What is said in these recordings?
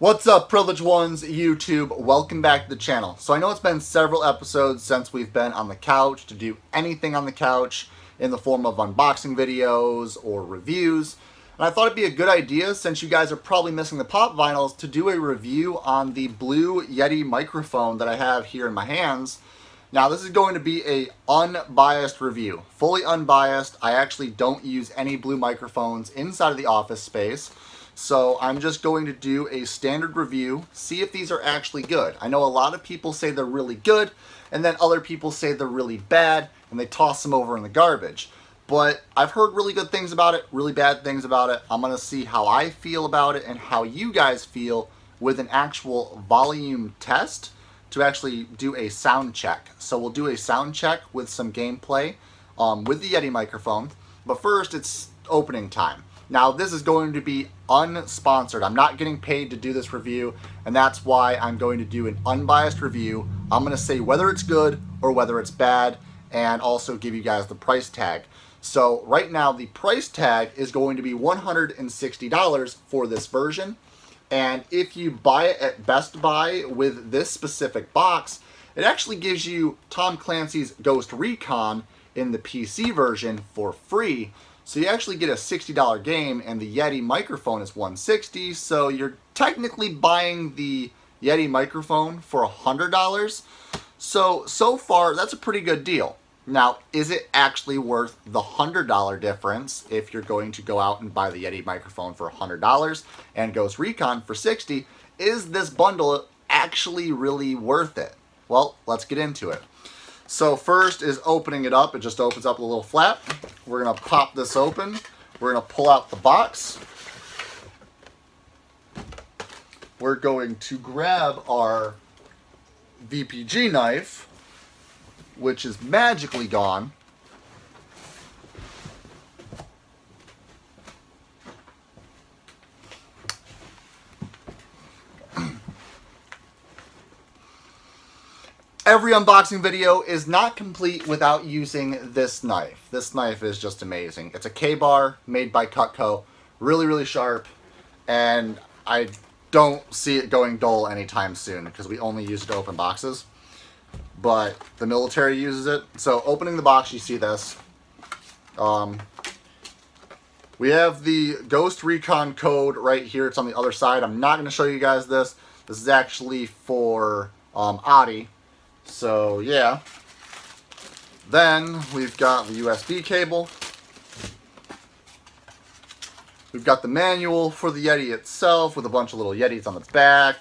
What's up, Privileged Ones, YouTube? Welcome back to the channel. So I know it's been several episodes since we've been on the couch to do anything on the couch in the form of unboxing videos or reviews. And I thought it'd be a good idea, since you guys are probably missing the pop vinyls, to do a review on the Blue Yeti microphone that I have here in my hands. Now, this is going to be a unbiased review, fully unbiased. I actually don't use any Blue microphones inside of the office space. So I'm just going to do a standard review, see if these are actually good. I know a lot of people say they're really good, and then other people say they're really bad, and they toss them over in the garbage. But I've heard really good things about it, really bad things about it. I'm going to see how I feel about it and how you guys feel with an actual volume test to actually do a sound check. So we'll do a sound check with some gameplay with the Yeti microphone. But first, it's opening time. Now, this is going to be unsponsored. I'm not getting paid to do this review, and that's why I'm going to do an unbiased review. I'm going to say whether it's good or whether it's bad, and also give you guys the price tag. So right now, the price tag is going to be $160 for this version. And if you buy it at Best Buy with this specific box, it actually gives you Tom Clancy's Ghost Recon in the PC version for free. So you actually get a $60 game, and the Yeti microphone is $160. So you're technically buying the Yeti microphone for $100. So far, that's a pretty good deal. Now, is it actually worth the $100 difference if you're going to go out and buy the Yeti microphone for $100 and Ghost Recon for $60? Is this bundle actually really worth it? Well, let's get into it. So first is opening it up. It just opens up a little flap. We're going to pop this open. We're going to pull out the box. We're going to grab our VPG knife, which is magically gone. Every unboxing video is not complete without using this knife. This knife is just amazing. It's a K-bar made by Cutco, really, really sharp, and I don't see it going dull anytime soon because we only use it to open boxes. But the military uses it. So opening the box, you see this. We have the Ghost Recon code right here. It's on the other side. I'm not going to show you guys this. This is actually for Audi. So yeah. Then we've got the USB cable. We've got the manual for the Yeti itself with a bunch of little Yetis on the back.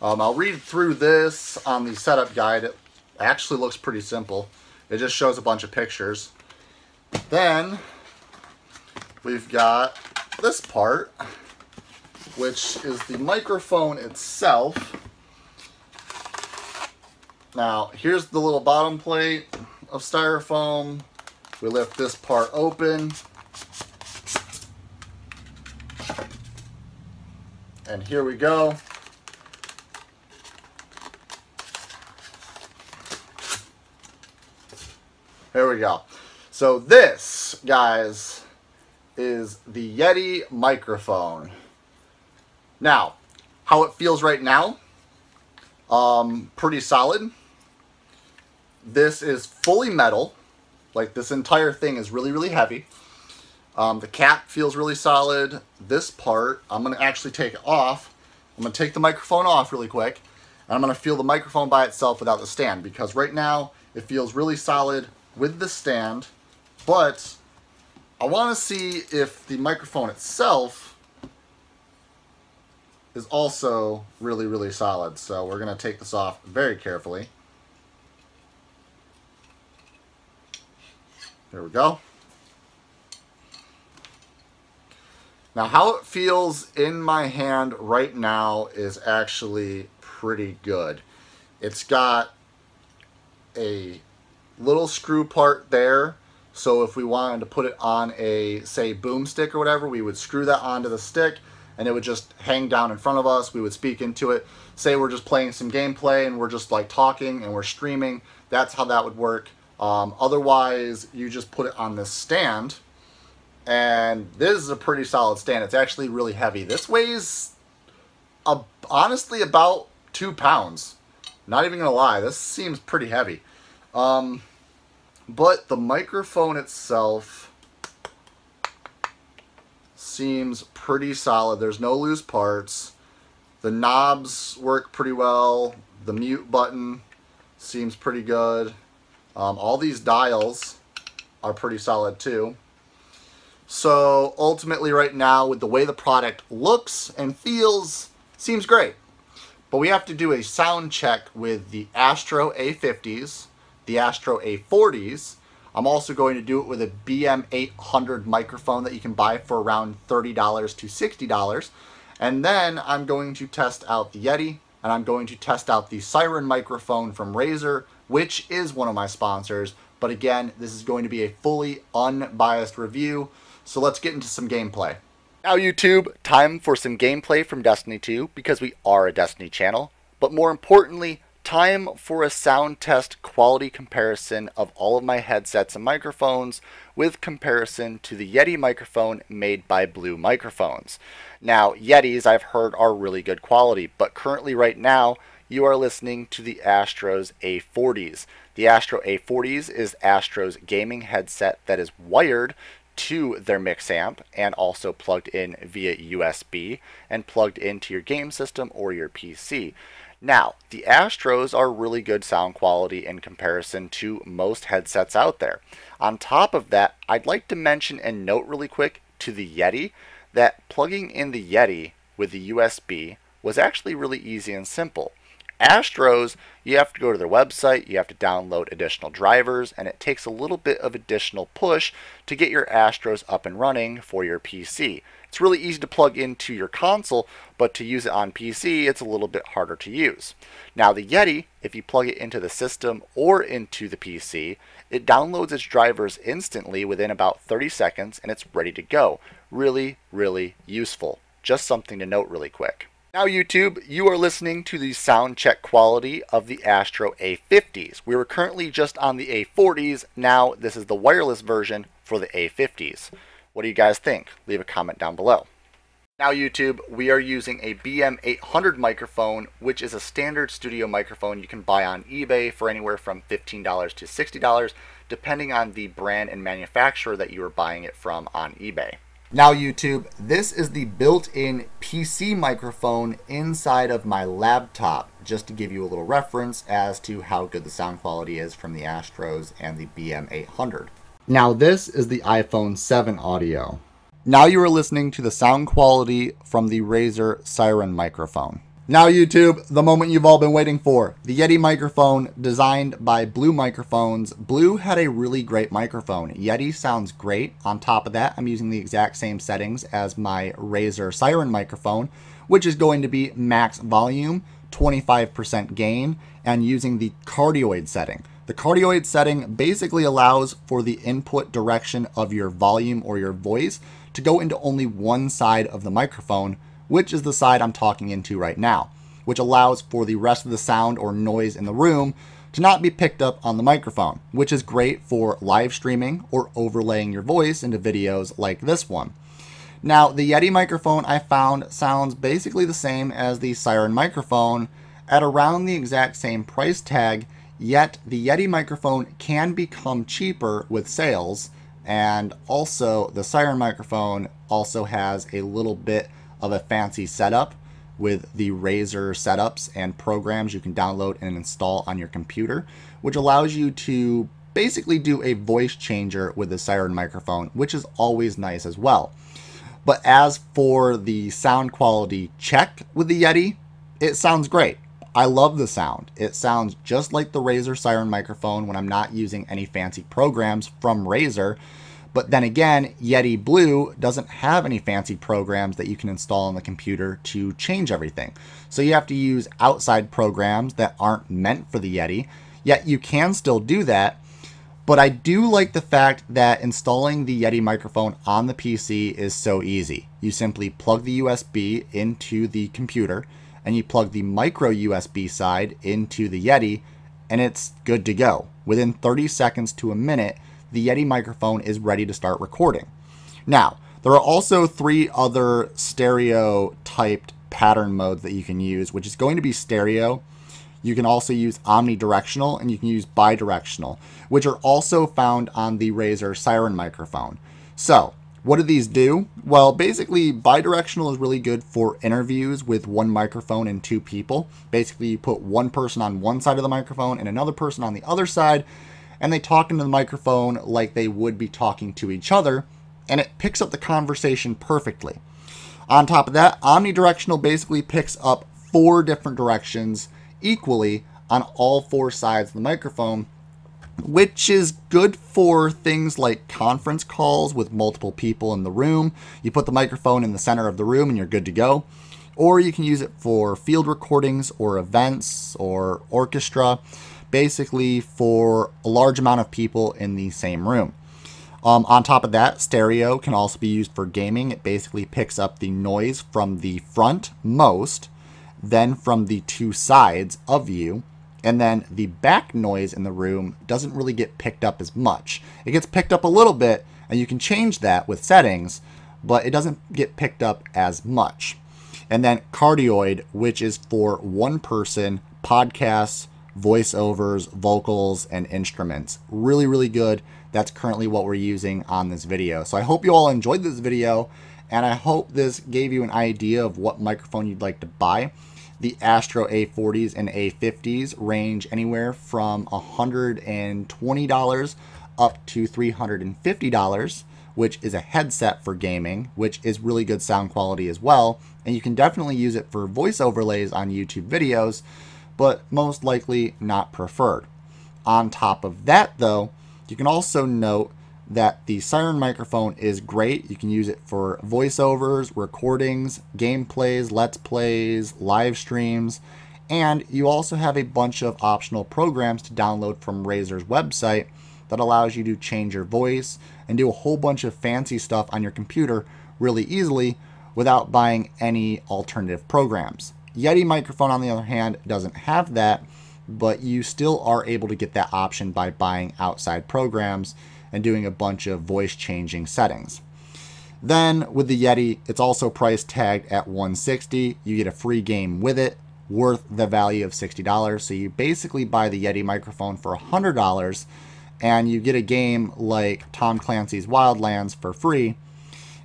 I'll read through this on the setup guide. It actually looks pretty simple. It just shows a bunch of pictures. Then we've got this part, which is the microphone itself. Now, here's the little bottom plate of styrofoam. We lift this part open. And here we go. There we go. So this, guys, is the Yeti microphone. Now, how it feels right now, pretty solid. This is fully metal. Like, this entire thing is really, really heavy. The cap feels really solid. This part, I'm going to actually take it off. I'm going to take the microphone off really quick. And I'm going to feel the microphone by itself without the stand. Because right now, it feels really solid with the stand. But I want to see if the microphone itself is also really, really solid. So we're going to take this off very carefully. There we go. Now, how it feels in my hand right now is actually pretty good. It's got a little screw part there. So if we wanted to put it on a, say, boomstick or whatever, we would screw that onto the stick and it would just hang down in front of us. We would speak into it. Say we're just playing some gameplay and we're just like talking and we're streaming. That's how that would work. Otherwise, you just put it on this stand And this is a pretty solid stand. It's actually really heavy. This weighs Honestly, about 2 pounds. Not even gonna lie, this seems pretty heavy. But the microphone itself seems pretty solid. There's no loose parts. The knobs work pretty well. The mute button seems pretty good. All these dials are pretty solid too. So ultimately right now, with the way the product looks and feels, seems great. But we have to do a sound check with the Astro A50s, the Astro A40s. I'm also going to do it with a BM800 microphone that you can buy for around $30 to $60. And then I'm going to test out the Yeti, and I'm going to test out the Siren microphone from Razer, which is one of my sponsors. But again, this is going to be a fully unbiased review. So let's get into some gameplay. Now YouTube, time for some gameplay from Destiny 2, because we are a Destiny channel. But more importantly, time for a sound test quality comparison of all of my headsets and microphones with comparison to the Yeti microphone made by Blue Microphones. Now, Yetis I've heard are really good quality, but currently right now you are listening to the Astro's A40s. The Astro A40s is Astro's gaming headset that is wired to their mix amp and also plugged in via USB and plugged into your game system or your PC. Now, the Astros are really good sound quality in comparison to most headsets out there. On top of that, I'd like to mention and note really quick to the Yeti that plugging in the Yeti with the USB was actually really easy and simple. Astros, you have to go to their website, you have to download additional drivers, and it takes a little bit of additional push to get your Astros up and running for your PC. It's really easy to plug into your console, but to use it on PC, it's a little bit harder to use. Now the Yeti, if you plug it into the system or into the PC, it downloads its drivers instantly within about 30 seconds and it's ready to go. Really, really useful. Just something to note really quick. Now YouTube, you are listening to the sound check quality of the Astro A50s. We were currently just on the A40s, now this is the wireless version for the A50s. What do you guys think? Leave a comment down below. Now YouTube, we are using a BM800 microphone, which is a standard studio microphone you can buy on eBay for anywhere from $15 to $60, depending on the brand and manufacturer that you are buying it from on eBay. Now YouTube, this is the built-in PC microphone inside of my laptop, just to give you a little reference as to how good the sound quality is from the Astros and the BM800. Now this is the iPhone 7 audio. Now you are listening to the sound quality from the Razer Siren microphone. Now YouTube, the moment you've all been waiting for. The Yeti microphone designed by Blue Microphones. Blue had a really great microphone. Yeti sounds great. On top of that, I'm using the exact same settings as my Razer Siren microphone, which is going to be max volume, 25% gain, and using the cardioid setting. The cardioid setting basically allows for the input direction of your volume or your voice to go into only one side of the microphone, which is the side I'm talking into right now, which allows for the rest of the sound or noise in the room to not be picked up on the microphone, which is great for live streaming or overlaying your voice into videos like this one. Now, the Yeti microphone I found sounds basically the same as the Siren microphone at around the exact same price tag, yet the Yeti microphone can become cheaper with sales, and also the Siren microphone also has a little bit of a fancy setup with the Razer setups and programs you can download and install on your computer, which allows you to basically do a voice changer with the Siren microphone, which is always nice as well. But as for the sound quality check with the Yeti, it sounds great. I love the sound. It sounds just like the Razer Siren microphone when I'm not using any fancy programs from Razer. But then again, Yeti Blue doesn't have any fancy programs that you can install on the computer to change everything. So you have to use outside programs that aren't meant for the Yeti, yet you can still do that. But I do like the fact that installing the Yeti microphone on the PC is so easy. You simply plug the USB into the computer and you plug the micro USB side into the Yeti and it's good to go. Within 30 seconds to a minute, the Yeti microphone is ready to start recording. Now, there are also 3 other stereo typed pattern modes that you can use, which is going to be stereo. You can also use omnidirectional, and you can use bidirectional, which are also found on the Razer Siren microphone. So, what do these do? Well, basically, bidirectional is really good for interviews with one microphone and two people. Basically, you put one person on one side of the microphone and another person on the other side, and they talk into the microphone like they would be talking to each other, and it picks up the conversation perfectly. On top of that, omnidirectional basically picks up 4 different directions equally on all 4 sides of the microphone, which is good for things like conference calls with multiple people in the room. You put the microphone in the center of the room and you're good to go. Or you can use it for field recordings or events or orchestra, basically for a large amount of people in the same room. On top of that, stereo can also be used for gaming. It basically picks up the noise from the front most, then from the 2 sides of you, and then the back noise in the room doesn't really get picked up as much. It gets picked up a little bit, and you can change that with settings, but it doesn't get picked up as much. And then cardioid, which is for one person, podcasts, voiceovers, vocals, and instruments. Really, really good. That's currently what we're using on this video. So I hope you all enjoyed this video, and I hope this gave you an idea of what microphone you'd like to buy. The Astro A40s and A50s range anywhere from $120 up to $350, which is a headset for gaming, which is really good sound quality as well. And you can definitely use it for voice overlays on YouTube videos, but most likely not preferred. On top of that, though, you can also note that the Siren microphone is great. You can use it for voiceovers, recordings, gameplays, let's plays, live streams, and you also have a bunch of optional programs to download from Razer's website that allows you to change your voice and do a whole bunch of fancy stuff on your computer really easily without buying any alternative programs. Yeti microphone, on the other hand, doesn't have that, but you still are able to get that option by buying outside programs and doing a bunch of voice changing settings. Then with the Yeti, it's also price tagged at $160. You get a free game with it, worth the value of $60. So you basically buy the Yeti microphone for $100, and you get a game like Tom Clancy's Wildlands for free,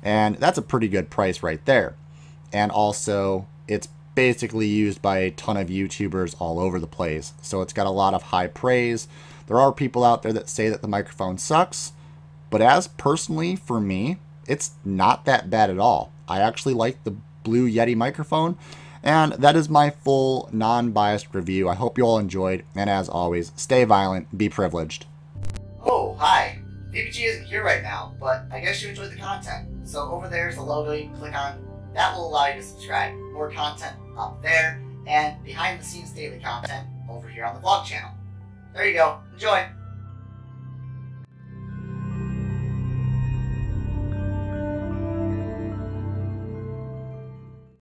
and that's a pretty good price right there. And also, it's basically used by a ton of YouTubers all over the place, so it's got a lot of high praise. There are people out there that say that the microphone sucks, but as personally for me, it's not that bad at all. I actually like the Blue Yeti microphone, and that is my full non-biased review. I hope you all enjoyed, and as always, stay violent, be privileged. Oh, hi. VPG isn't here right now, but I guess you enjoyed the content. So over there is the logo you can click on. That will allow you to subscribe. More content up there, and behind the scenes daily content over here on the vlog channel. There you go. Enjoy!